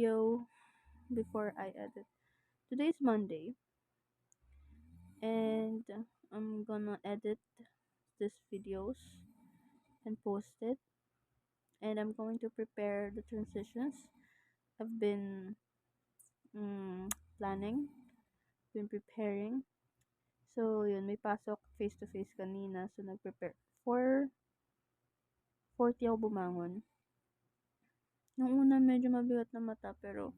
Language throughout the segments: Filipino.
video before I edit. Today is Monday, and I'm gonna edit these videos and post it. And I'm going to prepare the transitions. I've been planning, been preparing. So, yun, may pasok face-to-face kanina. So, nag-prepare. 4:40 ako bumangon. Nung una, medyo mabigat na mata, pero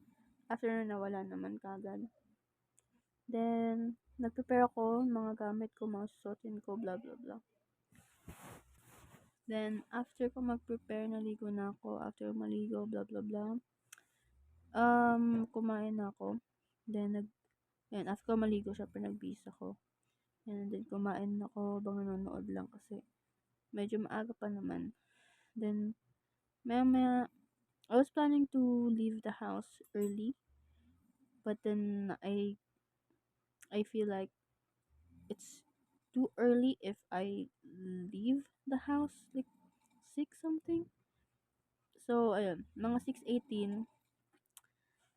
after na nawala naman kagad. Then, nag-prepare ako, mga gamit ko, mga susuotin ko, blah, blah, blah. Then, after ko mag-prepare, naligo na ako. After maligo, blah, blah, blah. Kumain na ako. Then, after ko maligo, syempre nag-bis ako. And then, kumain ako, bang nanonood lang kasi medyo maaga pa naman. Then, maya I was planning to leave the house early, but then I feel like it's too early if I leave the house like 6 something. So, ayun, mga 6:18,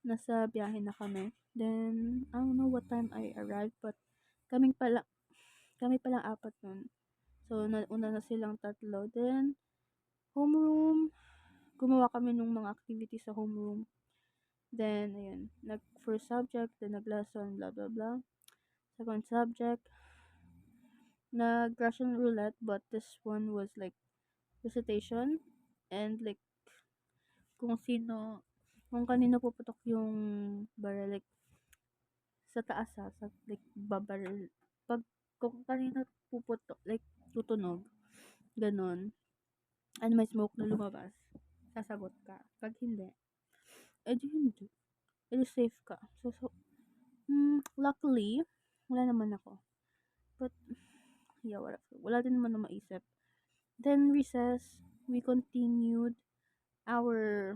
nasa biyahe na kami. Then, I don't know what time I arrived, but kami palang apat nun. So, una na silang tatlo. Then, homeroom, gumawa kami ng mga activities sa homeroom. Then, ayun, first subject, then nag-lesson, blah, blah, blah. Second subject, nag-Russian roulette, but this one was like recitation and like kung kanino puputok yung barrel, like sa taas sa like babaril. Pag kung kanino puputok, like tutunog, ganon. And may smoke na lumabas, sasagot ka. Pag hindi, edi hindi. Edi safe ka. Luckily, wala naman ako. But, yeah, wala din naman na maisip. Then, recess, we continued our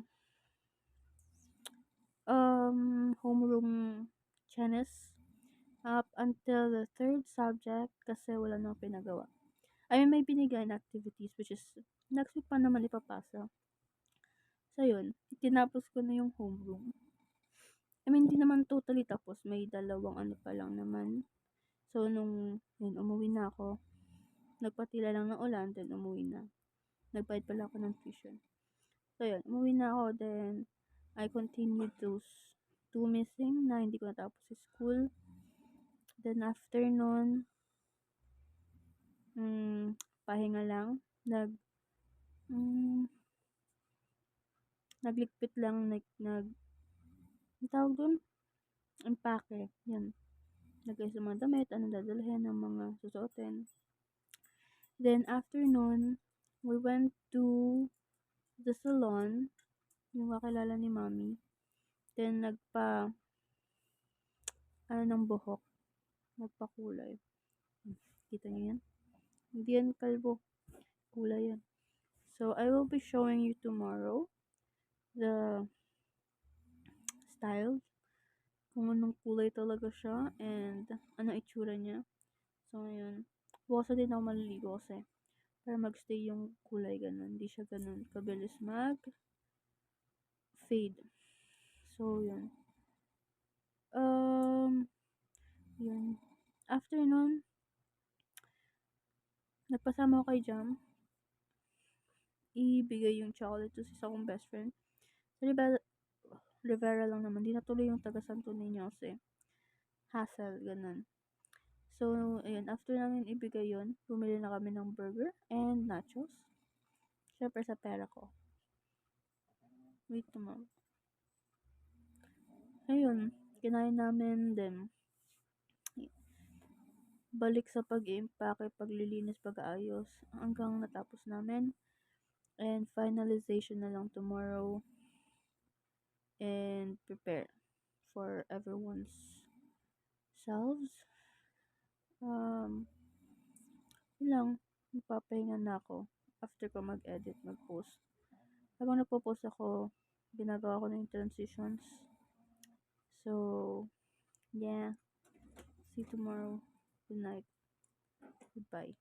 homeroom Chinese up until the third subject kasi wala nang pinagawa. I mean, may binigay na activities which is next week pa naman ipapasa. So, yun. Tinapos ko na yung homeroom. I mean, hindi naman totally tapos. May dalawang ano pa lang naman. So, nung yun, umuwi na ako, nagpatila lang ng ulan, then umuwi na. Nagbayad pala ako ng tuition. So, yun, umuwi na ako, then I continued those two missing na hindi ko natapos sa school. Then, after nun, pahinga lang. Nagligpit lang, ang tawag dun? Empake. Yan. Lagay sa mga damit, anong dadalhin ng mga susuotin. Then, after nun, we went to the salon, yung kakilala ni Mami. Then, ng buhok. Nagpakulay. Kita niyo yan? Hindi yan kalbo. Kulay yan. So, I will be showing you tomorrow the style. Kung anong kulay talaga siya and anong itsura niya. So, ayun. Bukas na din ako maliligo kasi para magstay yung kulay ganun. Hindi siya ganun kabilis fade. So, yun. Yun. After nun, nagpasama ako kay Jam. Ibigay yung chocolate to sa isa kong best friend. Sa Rivera lang naman. Di natuloy yung taga Santo Niño kasi hassle, ganun. So, ayun. After namin ibigay yun, bumili na kami ng burger and nachos. Siyempre sa pera ko. Wait naman. Ayun. Kinain namin din. Balik sa pag-iimpake, paglilinis, pag-aayos hanggang natapos namin. And finalization na lang tomorrow. And prepare for everyone's selves. Yun lang. Magpapahinga na ako after ko mag-edit, mag-post. Habang nagpo-post ako, ginagawa ko na yung transitions. So, yeah. See you tomorrow. Good night. Goodbye.